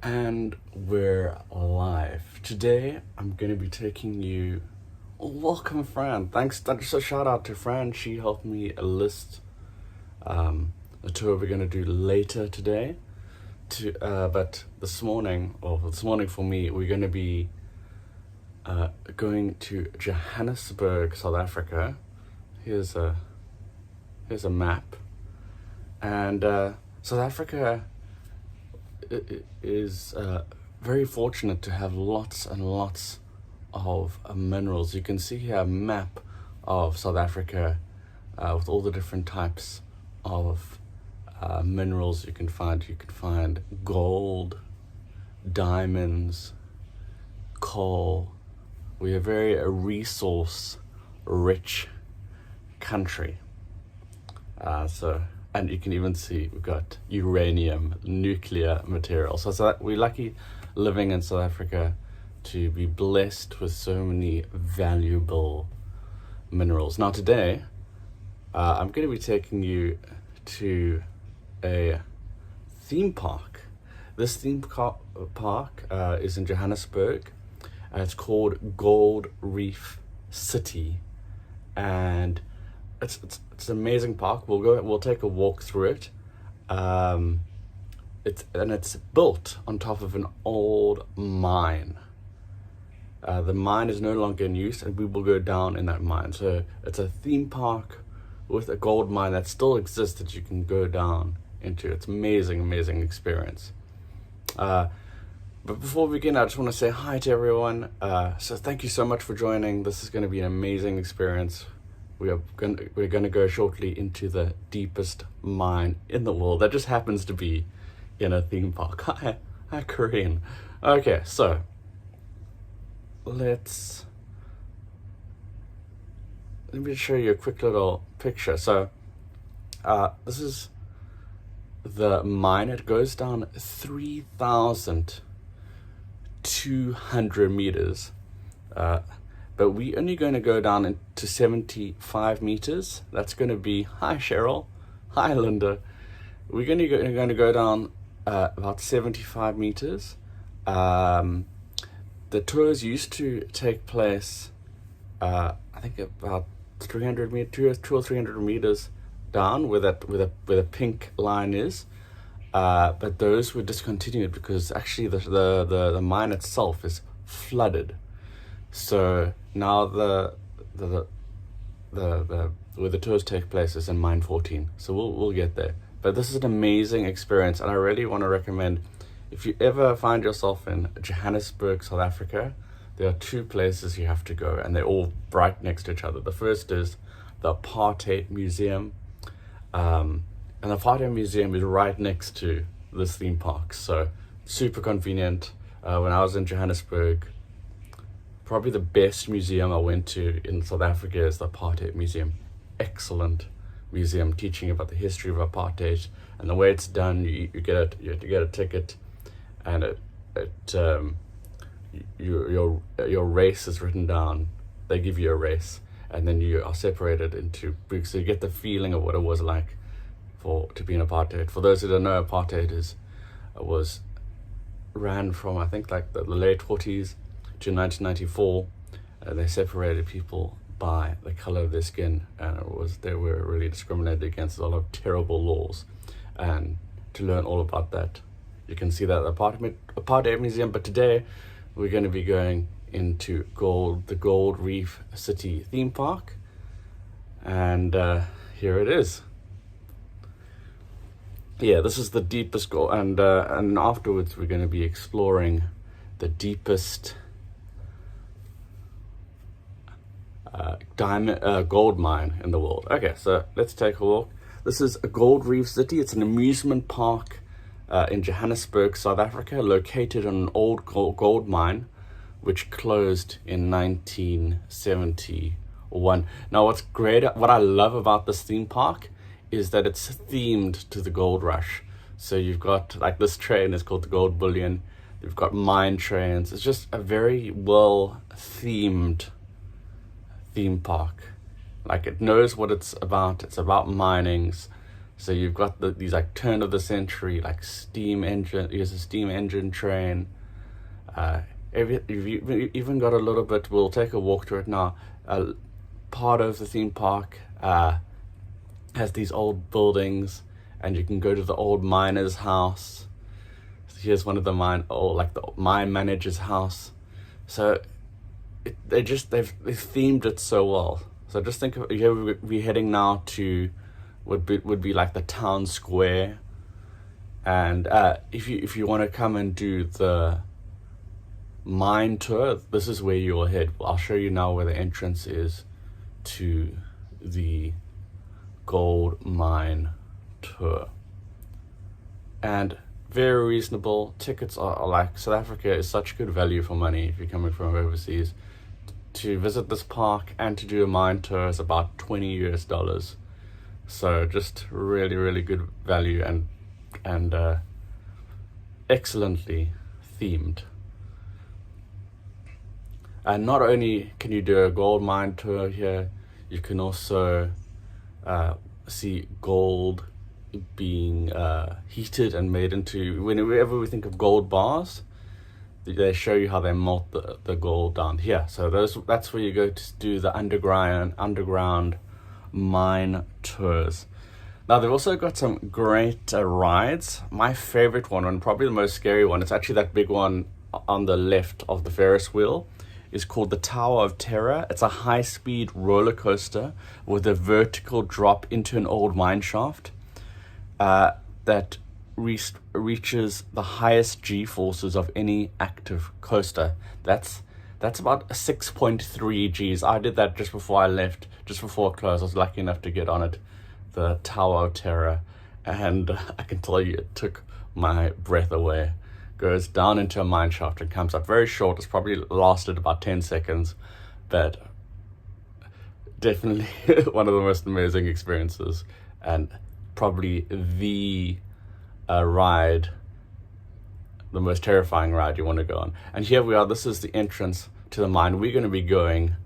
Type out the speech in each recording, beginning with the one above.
And we're live. Today, I'm going to be taking you. Welcome, Fran. Thanks. Just a shout out to Fran. She helped me list the tour we're going to do later today. But this morning for me, we're going to be going to Johannesburg, South Africa. Here's a map, and South Africa is very fortunate to have lots and lots of minerals. You can see here a map of South Africa with all the different types of minerals you can find. You can find gold, diamonds, coal. We are very resource-rich country. And you can even see we've got uranium, nuclear material. So we're lucky living in South Africa to be blessed with so many valuable minerals. Now today, I'm going to be taking you to a theme park. This theme park is in Johannesburg. It's called Gold Reef City, and it's an amazing park. We'll take a walk through it. It's built on top of an old mine. The mine is no longer in use, and we will go down in that mine. So it's a theme park with a gold mine that still exists that you can go down into. It's amazing experience. But before we begin, I just want to say hi to everyone. So thank you so much for joining. This is going to be an amazing experience. We're going to go shortly into the deepest mine in the world that just happens to be in a theme park. Hi, Corinne. Okay, so let me show you a quick little picture. So this is the mine. It goes down 3,200 meters. But we're only going to go down into 75 meters. That's going to be, hi Cheryl, hi Linda. We're going to go down about 75 meters. The tours used to take place, I think about 300 meters, 200 or 300 meters down where the pink line is. But those were discontinued because actually the mine itself is flooded. So now the where the tours take place is in mine 14. So we'll get there. But this is an amazing experience, and I really want to recommend, if you ever find yourself in Johannesburg, South Africa, there are two places you have to go, and they're all right next to each other. The first is the Apartheid Museum, and the Apartheid Museum is right next to this theme park, so super convenient. When I was in Johannesburg, probably the best museum I went to in South Africa is the Apartheid Museum. Excellent museum, teaching about the history of apartheid and the way it's done. You have to get a ticket, and your race is written down. They give you a race, and then you are separated into groups, so you get the feeling of what it was like to be in apartheid. For those who don't know, apartheid was ran from, I think, like the late 40s to 1994. They separated people by the color of their skin, and they were really discriminated against. A lot of terrible laws, and to learn all about that, you can see that at the Apartheid Museum. But today we're going to be going into the Gold Reef City theme park, and here it is. Yeah, this is the deepest gold, and afterwards we're going to be exploring the deepest gold mine in the world. Okay, so let's take a walk. This is a Gold Reef City. It's an amusement park in Johannesburg, South Africa, located on an old gold mine which closed in 1971. Now, what I love about this theme park is that it's themed to the gold rush. So you've got, like, this train is called the Gold Bullion. You've got mine trains. It's just a very well themed theme park. Like, it knows what it's about. It's about mining. So you've got these like turn of the century like steam engine. Here's a steam engine train. You've even got a little bit. We'll take a walk through it now. Part of the theme park has these old buildings, and you can go to the old miner's house. So here's one of the mine manager's house. So they've themed it so well. So just think of, here we're heading now to would be like the town square, and if you want to come and do the mine tour, this is where you'll head. I'll show you now where the entrance is to the gold mine tour, and very reasonable. Tickets are like, South Africa is such good value for money if you're coming from overseas. To visit this park and to do a mine tour is about $20 US. So just really, really good value, and excellently themed. And not only can you do a gold mine tour here, you can also see gold being heated and made into, whenever we think of gold bars, they show you how they melt the gold down here. So that's where you go to do the underground mine tours. Now they've also got some great rides. My favorite one, and probably the most scary one, it's actually that big one on the left of the Ferris wheel, is called the Tower of Terror. It's a high-speed roller coaster with a vertical drop into an old mine shaft that reaches the highest G-forces of any active coaster. That's about 6.3 Gs. I did that just before I left, just before it closed. I was lucky enough to get on it, the Tower of Terror, and I can tell you it took my breath away. Goes down into a mine shaft and comes up very short. It's probably lasted about 10 seconds, but definitely one of the most amazing experiences, and probably the ride, the most terrifying ride you want to go on. And here we are. This is the entrance to the mine. We're going to be going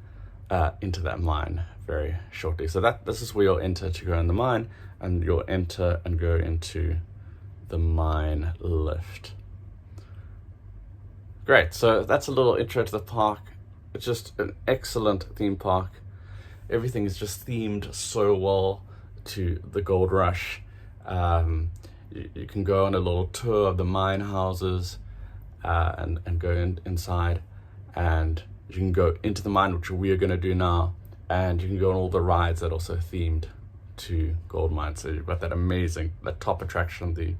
into that mine very shortly. So this is where you'll enter to go in the mine, and you'll enter and go into the mine lift. Great, so that's a little intro to the park. It's just an excellent theme park. Everything is just themed so well to the gold rush. You can go on a little tour of the mine houses and go inside, and you can go into the mine, which we are going to do now, and you can go on all the rides that are also themed to gold mines. So you've got that top attraction, the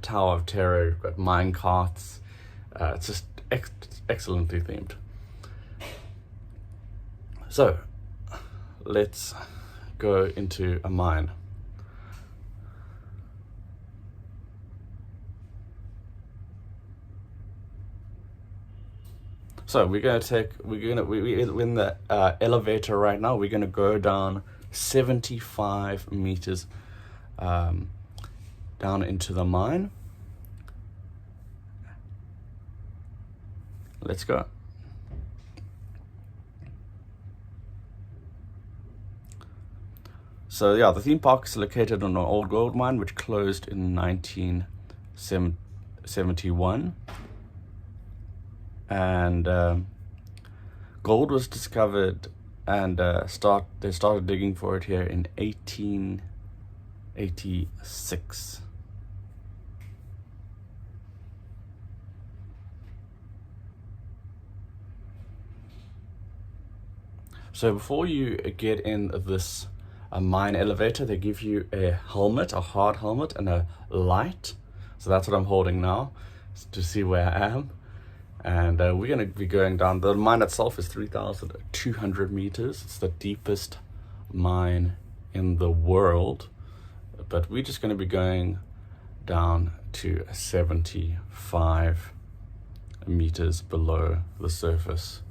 Tower of Terror. You've got mine carts. It's just excellently themed. So let's go into a mine. So we're in the elevator right now. We're gonna go down 75 meters down into the mine. Let's go. So yeah, the theme park is located on an old gold mine which closed in 1971, and gold was discovered, and they started digging for it here in 1886. So before you get in this mine elevator, they give you a helmet, a hard helmet, and a light. So that's what I'm holding now, to see where I am. And we're going to be going down. The mine itself is 3,200 meters. It's the deepest mine in the world. But we're just going to be going down to 75 meters below the surface.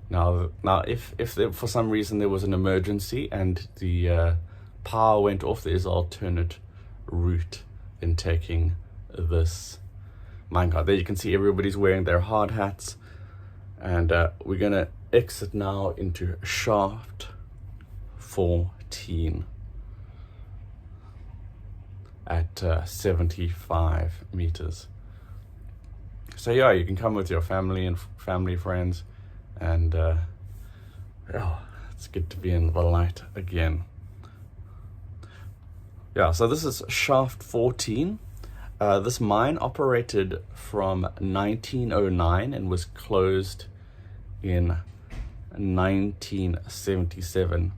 Now, if there, for some reason there was an emergency and the power went off, there is an alternate route in taking this minecart. There you can see everybody's wearing their hard hats, and we're gonna exit now into shaft 14 at 75 meters. So yeah, you can come with your family and friends, and it's good to be in the light again. Yeah, so this is shaft 14. This mine operated from 1909 and was closed in 1977.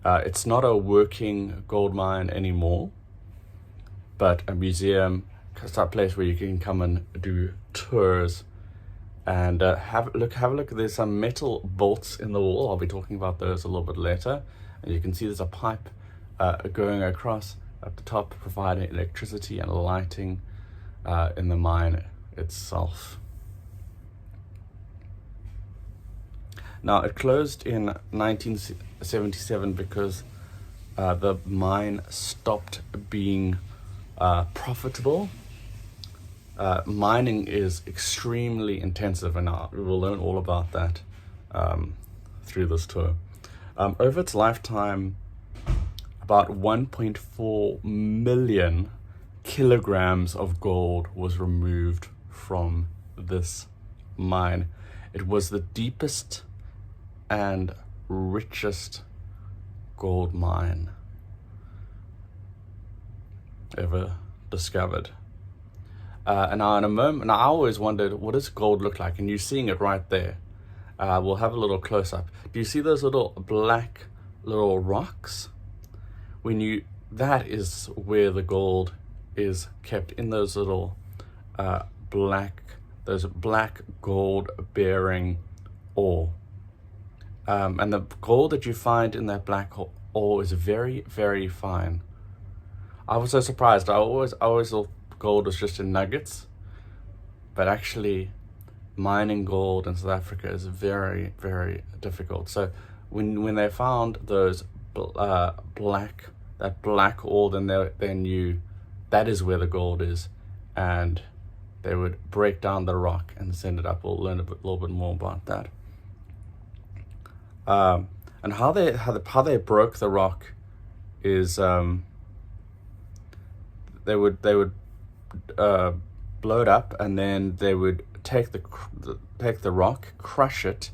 It's not a working gold mine anymore, but a museum, it's a place where you can come and do tours and have a look. There's some metal bolts in the wall. I'll be talking about those a little bit later. And you can see there's a pipe going across at the top, providing electricity and lighting in the mine itself. Now, it closed in 1977 because the mine stopped being profitable. Mining is extremely intensive, and we will learn all about that through this tour. Over its lifetime, about 1.4 million kilograms of gold was removed from this mine. It was the deepest and richest gold mine ever discovered. And now in a moment, and I always wondered, what does gold look like? And you're seeing it right there. We'll have a little close up. Do you see those little black little rocks? That is where the gold is kept, in those little black gold bearing ore. And the gold that you find in that black ore is very, very fine. I was so surprised. I always thought gold was just in nuggets, but actually mining gold in South Africa is very, very difficult. So when they found those black ore, then they knew that is where the gold is, and they would break down the rock and send it up. We'll learn a little bit more about that. And how they broke the rock is they would blow it up, and then they would take the rock, crush it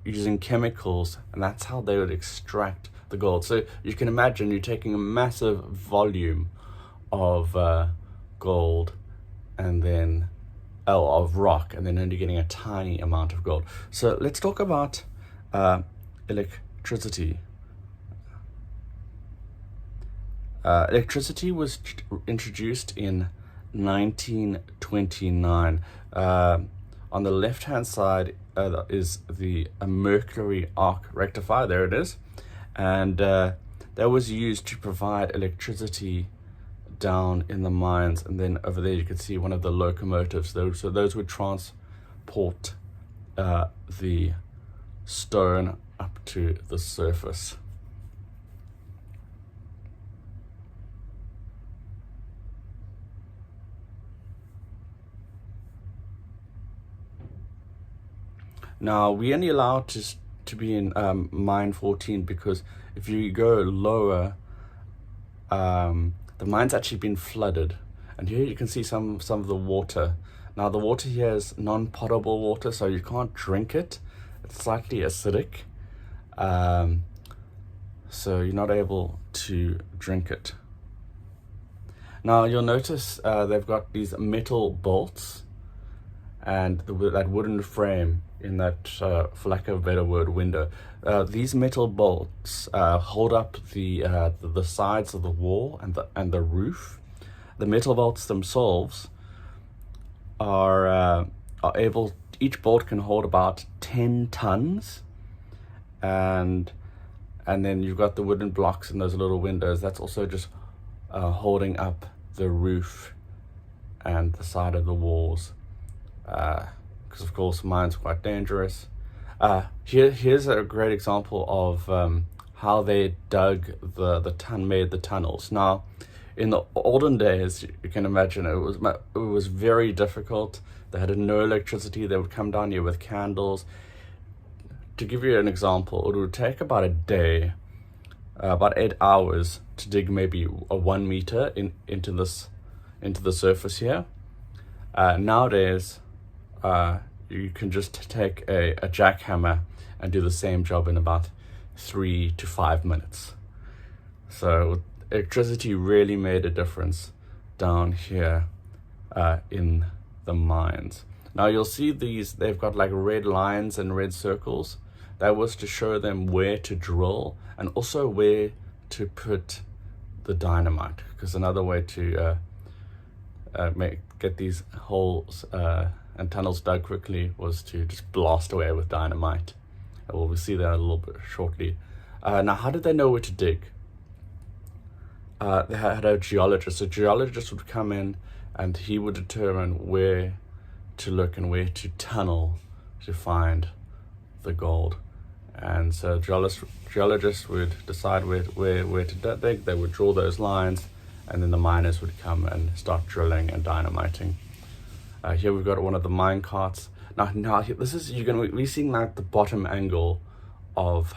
using chemicals, and that's how they would extract the gold. So you can imagine you're taking a massive volume of gold, and then of rock, and then only getting a tiny amount of gold. So let's talk about electricity. Electricity was introduced in 1929. On the left-hand side is the mercury arc rectifier. There it is. And that was used to provide electricity down in the mines. And then over there you can see one of the locomotives. So those would transport the stone up to the surface. Now, we only allowed to be in mine 14 because if you go lower, the mine's actually been flooded. And here you can see some of the water. Now, the water here is non-potable water, so you can't drink it. It's slightly acidic, so you're not able to drink it. Now, you'll notice they've got these metal bolts and that wooden frame in that, for lack of a better word, window. These metal bolts hold up the sides of the wall and the roof. The metal bolts themselves are able. Each bolt can hold about 10 tons, and then you've got the wooden blocks in those little windows. That's also just holding up the roof and the side of the walls. Because of course mine's quite dangerous. Here's a great example of how they made the tunnels. Now, in the olden days, you can imagine it was very difficult. They had no electricity. They would come down here with candles. To give you an example, it would take about a day, about 8 hours to dig maybe a 1 meter into the surface here. Nowadays, you can just take a jackhammer and do the same job in about 3 to 5 minutes. So electricity really made a difference down here in the mines. Now you'll see they've got like red lines and red circles. That was to show them where to drill and also where to put the dynamite, because another way to get these holes and tunnels dug quickly was to just blast away with dynamite. We'll see that a little bit shortly. Now, how did they know where to dig? They had a geologist. A geologist would come in and he would determine where to look and where to tunnel to find the gold. And so geologists would decide where to dig. They would draw those lines, and then the miners would come and start drilling and dynamiting. Here we've got one of the mine carts. Now this is, you're going to be seeing like the bottom angle of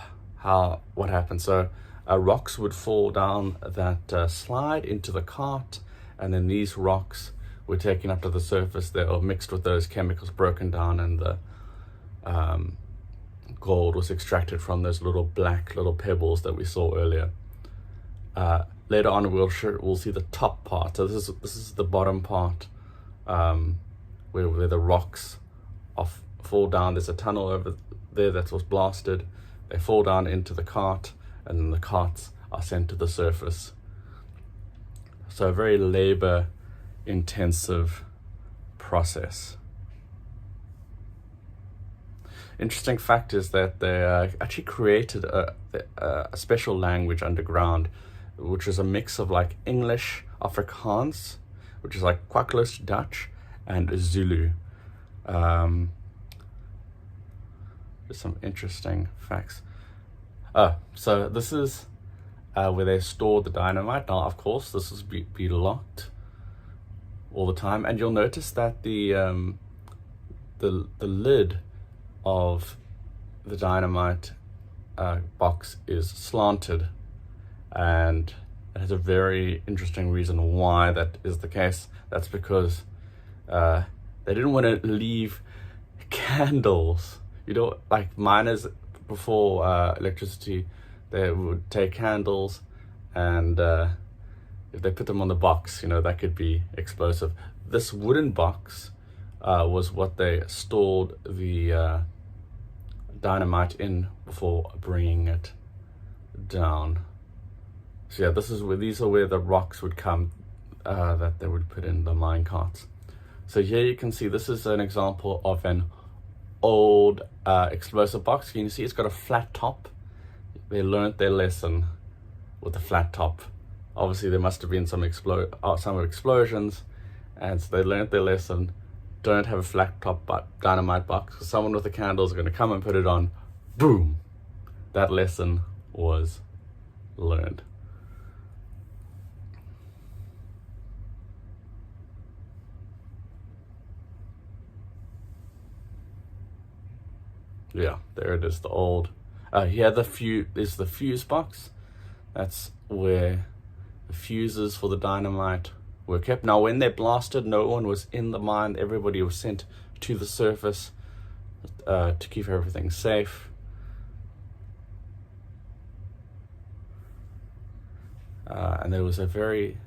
what happened. So rocks would fall down that slide into the cart, and then these rocks were taken up to the surface. They were mixed with those chemicals, broken down, and the gold was extracted from those black little pebbles that we saw earlier. Later on, we'll see the top part. So this is the bottom part, where the rocks fall down. There's a tunnel over there that was blasted. They fall down into the cart, and then the carts are sent to the surface. So a very labor-intensive process. Interesting fact is that they actually created a special language underground, which is a mix of like English, Afrikaans, which is like quite close to Dutch, and Zulu. There's some interesting facts. So this is where they store the dynamite. Now, of course, this is be locked all the time, and you'll notice that the lid of the dynamite box is slanted, and it has a very interesting reason why that is the case. That's because they didn't want to leave candles. You know, like miners before electricity, they would take candles, and if they put them on the box, you know, that could be explosive. This wooden box was what they stored the dynamite in before bringing it down. So yeah, these are where the rocks would come that they would put in the mine carts. So here you can see this is an example of an old explosive box. Can you see it's got a flat top? They learned their lesson with the flat top. Obviously there must have been some explosions, and so they learned their lesson. Don't have a flat top dynamite box, because someone with a candle is going to come and put it on. Boom! That lesson was learned. Yeah, there it is, the old. Here is the fuse box. That's where the fuses for the dynamite were kept. Now, when they blasted, no one was in the mine. Everybody was sent to the surface to keep everything safe. And there was a very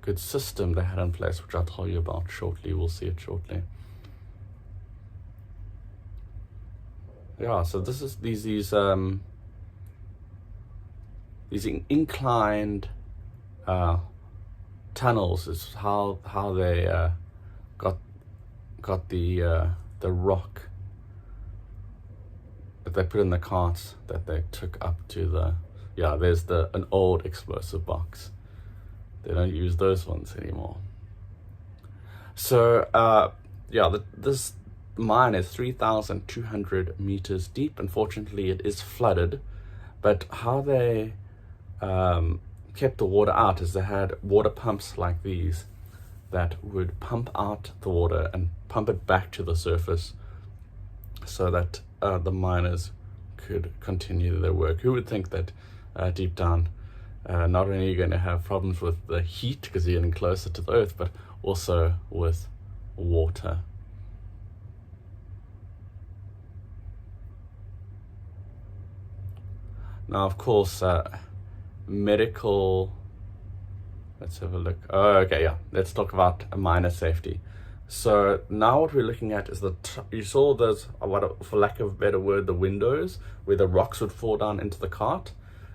good system they had in place, which I'll tell you about shortly. We'll see it shortly. Yeah, so this is these inclined tunnels is how they got the rock that they put in the carts that they took up to the. Yeah, there's an old explosive box. They don't use those ones anymore. So this mine is 3,200 meters deep. Unfortunately, it is flooded, but how they kept the water out is they had water pumps like these that would pump out the water and pump it back to the surface so that the miners could continue their work. Who would think that deep down, not only are you going to have problems with the heat because you're getting closer to the earth, but also with water. Now, of course, medical, let's have a look. Oh, okay, yeah, let's talk about miner safety. So now what we're looking at is you saw those, for lack of a better word, the windows where the rocks would fall down into the cart.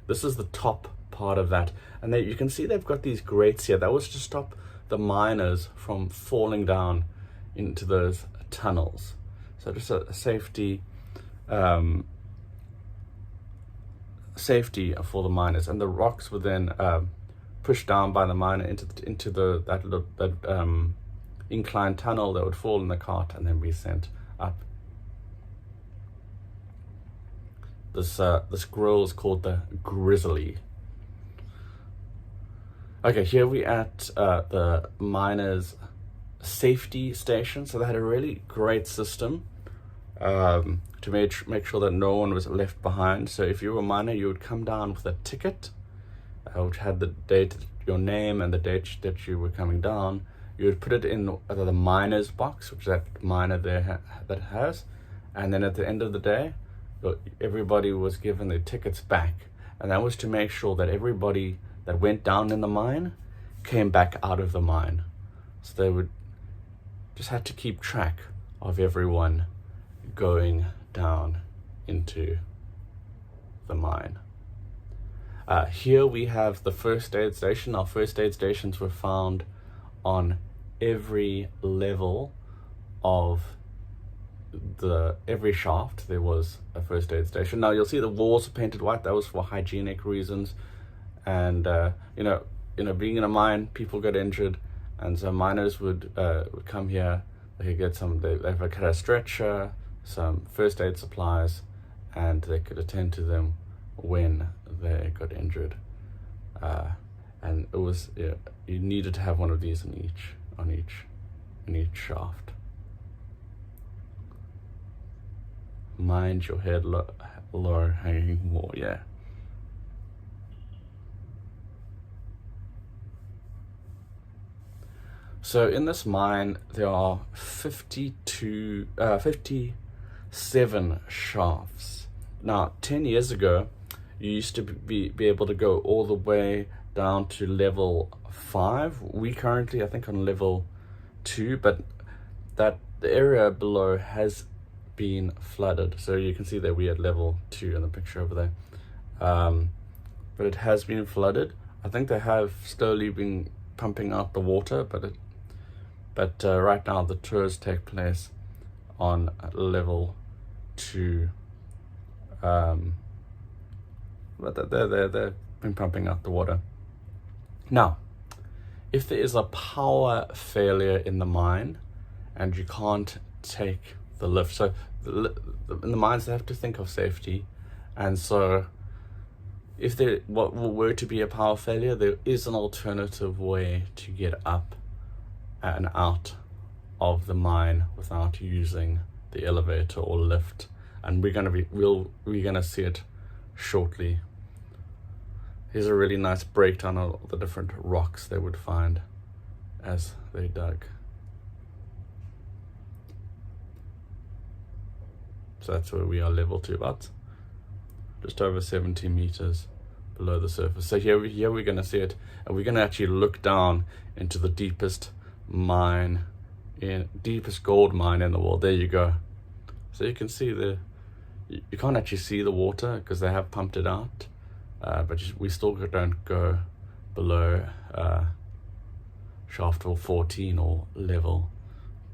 This is the top part of that. And you can see they've got these grates here. That was to stop the miners from falling down into those tunnels. So just a safety for the miners. And the rocks were then pushed down by the miner into that inclined tunnel that would fall in the cart and then be sent up. This grill is called the Grizzly. Okay, here we at the miners' safety station. So they had a really great system to make sure that no one was left behind. So if you were a miner, you would come down with a ticket, which had the date, your name, and the date that you were coming down. You would put it in the miner's box, which that miner there that has, and then at the end of the day, everybody was given their tickets back, and that was to make sure that everybody that went down in the mine came back out of the mine. So they would just had to keep track of everyone going down into the mine. Here we have the first aid station. Our first aid stations were found on every level of every shaft. There was a first aid station. Now you'll see the walls are painted white. That was for hygienic reasons, and being in a mine, people get injured, and so miners would come here. They could get they had a stretcher, some first aid supplies, and they could attend to them when they got injured. And it was, you needed to have one of these in each shaft. Mind your head, low hanging wall, yeah. So in this mine, there are 57 shafts. Now, 10 years ago, you used to be able to go all the way down to level 5. We currently, I think, on level 2, but the area below has been flooded. So you can see that we at level 2 in the picture over there. But it has been flooded. I think they have slowly been pumping out the water, but right now the tours take place on level 2. But they've been pumping out the water. Now, if there is a power failure in the mine and you can't take the lift, so in the mines they have to think of safety, and so if there were to be a power failure, there is an alternative way to get up and out of the mine without using the elevator or lift, and we're gonna see it shortly. Here's a really nice breakdown of the different rocks they would find as they dug. So that's where we are, level 2, about just over 70 meters below the surface. So here we're going to see it, and we're going to actually look down into the deepest gold mine in the world. There you go. So you can see you can't actually see the water because they have pumped it out, but we still don't go below shaft 14 or level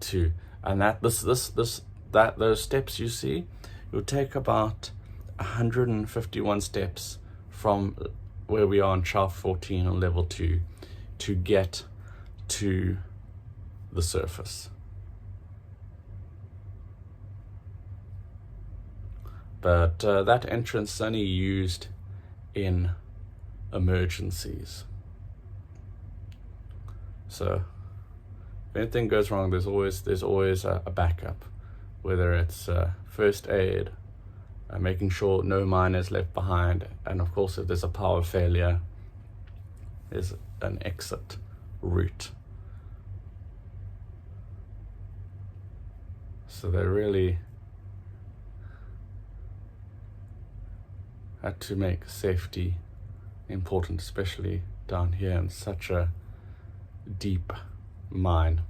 2. And those steps you see, it will take about 151 steps from where we are on shaft 14 on level 2 to get to the surface. But that entrance is only used in emergencies. So if anything goes wrong, there's always a backup, whether it's first aid, making sure no mine is left behind, and of course if there's a power failure, there's an exit route. So they really had to make safety important, especially down here in such a deep mine.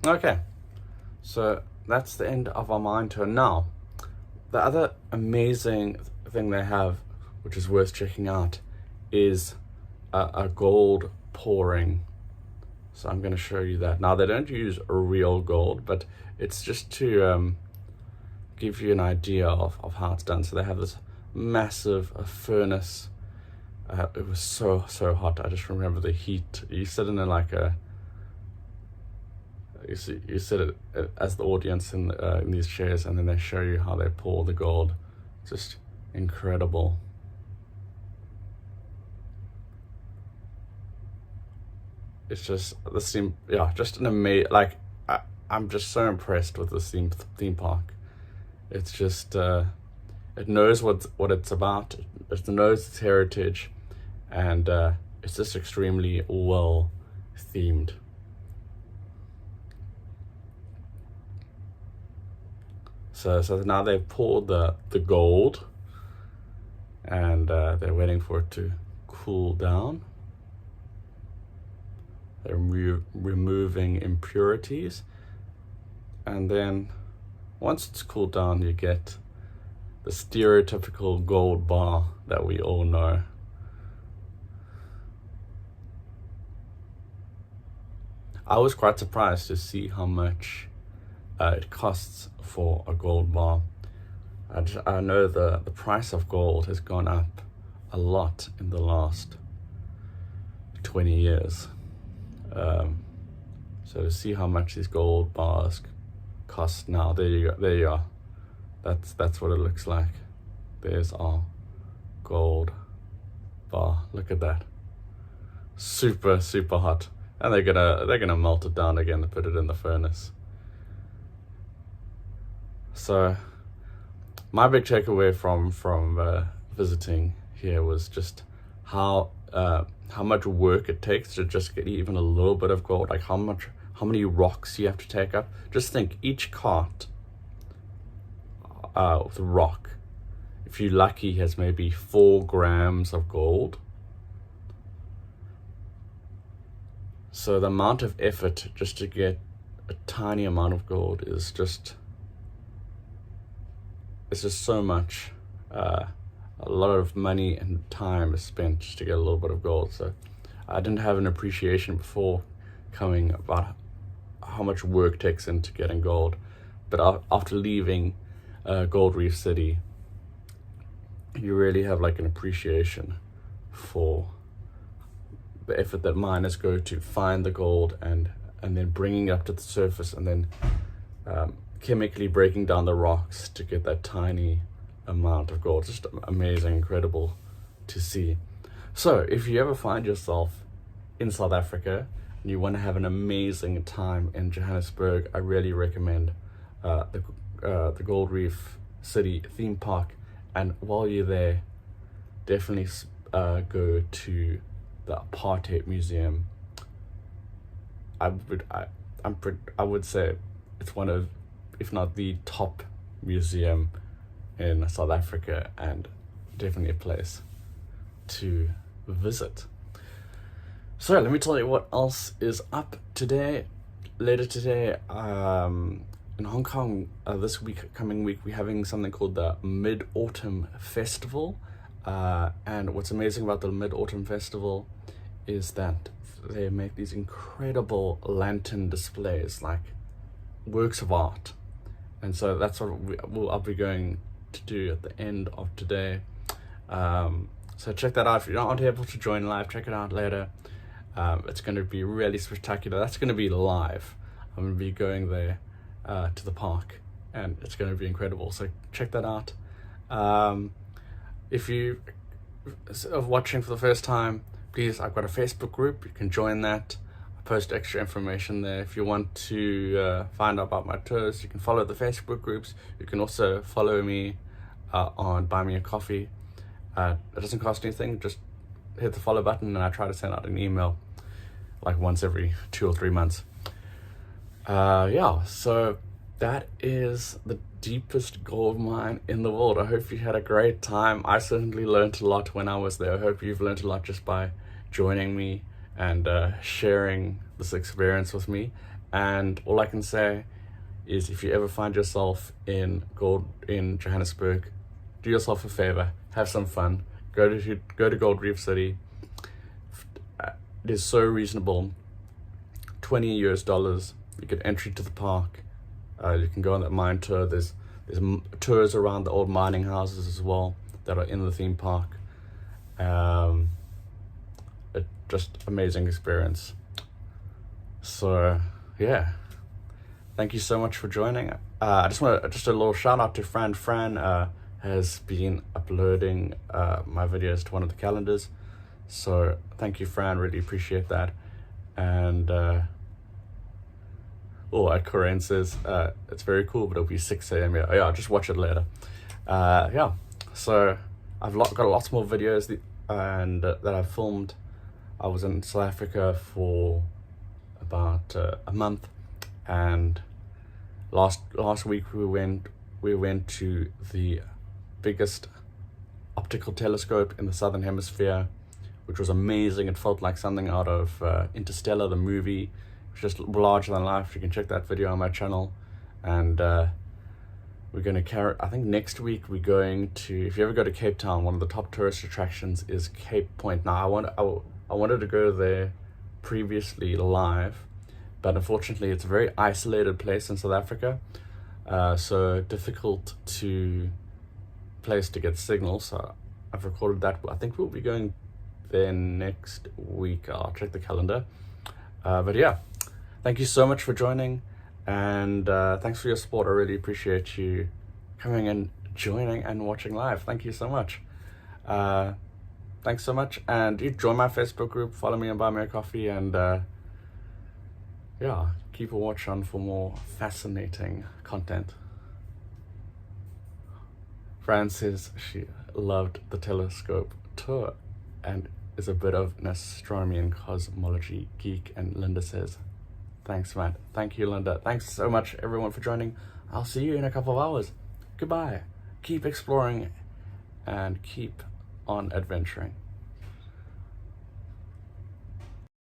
Okay, so that's the end of our mine tour. Now, the other amazing thing they have, which is worth checking out, is a gold pouring. So I'm going to show you that. Now, they don't use real gold, but it's just to give you an idea of how it's done. So they have this massive furnace. It was so hot. I just remember the heat. You sit in like you sit as the audience in these chairs, and then they show you how they pour the gold. Just incredible. It's just just an amazing. Like I'm just so impressed with this theme park. It's just it knows what it's about. It knows its heritage, and it's just extremely well themed. So now they've poured the gold, and they're waiting for it to cool down. They're removing impurities, and then once it's cooled down, you get the stereotypical gold bar that we all know. I was quite surprised to see how much it costs for a gold bar. I know the price of gold has gone up a lot in the last 20 years. So to see how much these gold bars cost now, there you are. That's what it looks like. There's our gold bar. Look at that. Super hot. And they're gonna melt it down again and put it in the furnace. So my big takeaway from visiting here was just how much work it takes to just get even a little bit of gold. Like how many rocks you have to take up. Just think, each cart with a rock, if you're lucky, has maybe 4 grams of gold. So the amount of effort just to get a tiny amount of gold is just so much. A lot of money and time is spent just to get a little bit of gold. So I didn't have an appreciation before coming about how much work takes into getting gold. But after leaving Gold Reef City, you really have like an appreciation for the effort that miners go to find the gold and then bringing it up to the surface, and then chemically breaking down the rocks to get that tiny amount of gold. Just amazing, incredible to see. So if you ever find yourself in South Africa and you want to have an amazing time in Johannesburg, I really recommend the Gold Reef City theme park. And while you're there, definitely go to the Apartheid Museum. I would say it's one of, if not the top museum in South Africa, and definitely a place to visit. So let me tell you what else is up today. Later today, in Hong Kong, this coming week, we're having something called the Mid-Autumn Festival. And what's amazing about the Mid-Autumn Festival is that they make these incredible lantern displays, like works of art. And so that's what I'll be going to do at the end of today. So check that out. If you're not able to join live, check it out later. It's going to be really spectacular. That's going to be live. I'm going to be going there to the park, and it's going to be incredible. So check that out. If you are watching for the first time, please, I've got a Facebook group. You can join that. I post extra information there. If you want to find out about my tours, you can follow the Facebook groups. You can also follow me on Buy Me a Coffee. It doesn't cost anything. Just hit the follow button, and I try to send out an email like once every 2 or 3 months. Yeah, so that is the deepest gold mine in the world. I hope you had a great time. I certainly learned a lot when I was there. I hope you've learned a lot just by joining me and sharing this experience with me. And all I can say is, if you ever find yourself in Johannesburg, do yourself a favor, have some fun, go to Gold Reef City. It is so reasonable, $20 US. You get entry to the park. You can go on that mine tour. There's tours around the old mining houses as well that are in the theme park. Just amazing experience. So yeah, thank you so much for joining. I just want a little shout out to Fran. Fran has been uploading my videos to one of the calendars. So thank you, Fran. Really appreciate that. And at Corinne says it's very cool, but it'll be 6 a.m. Yeah, I'll just watch it later. Yeah, so I've got lots more videos that I've filmed. I was in South Africa for about a month, and last week we went to the biggest optical telescope in the Southern Hemisphere, which was amazing. It felt like something out of Interstellar, the movie. It was just larger than life. You can check that video on my channel. And we're going to I think next week we're going to, if you ever go to Cape Town, one of the top tourist attractions is Cape Point. Now, I wanted to go there previously live, but unfortunately it's a very isolated place in South Africa. So difficult place to get signal. So I've recorded that. I think we'll be going there next week. I'll check the calendar. But yeah, thank you so much for joining, and thanks for your support. I really appreciate you coming and joining and watching live. Thank you so much. Thanks so much, and you join my Facebook group, follow me and Buy Me a Coffee, and yeah, keep a watch on for more fascinating content. Fran says she loved the telescope tour and is a bit of an astronomy and cosmology geek. And Linda says, thanks, Matt. Thank you, Linda. Thanks so much, everyone, for joining. I'll see you in a couple of hours. Goodbye. Keep exploring and keep on adventuring.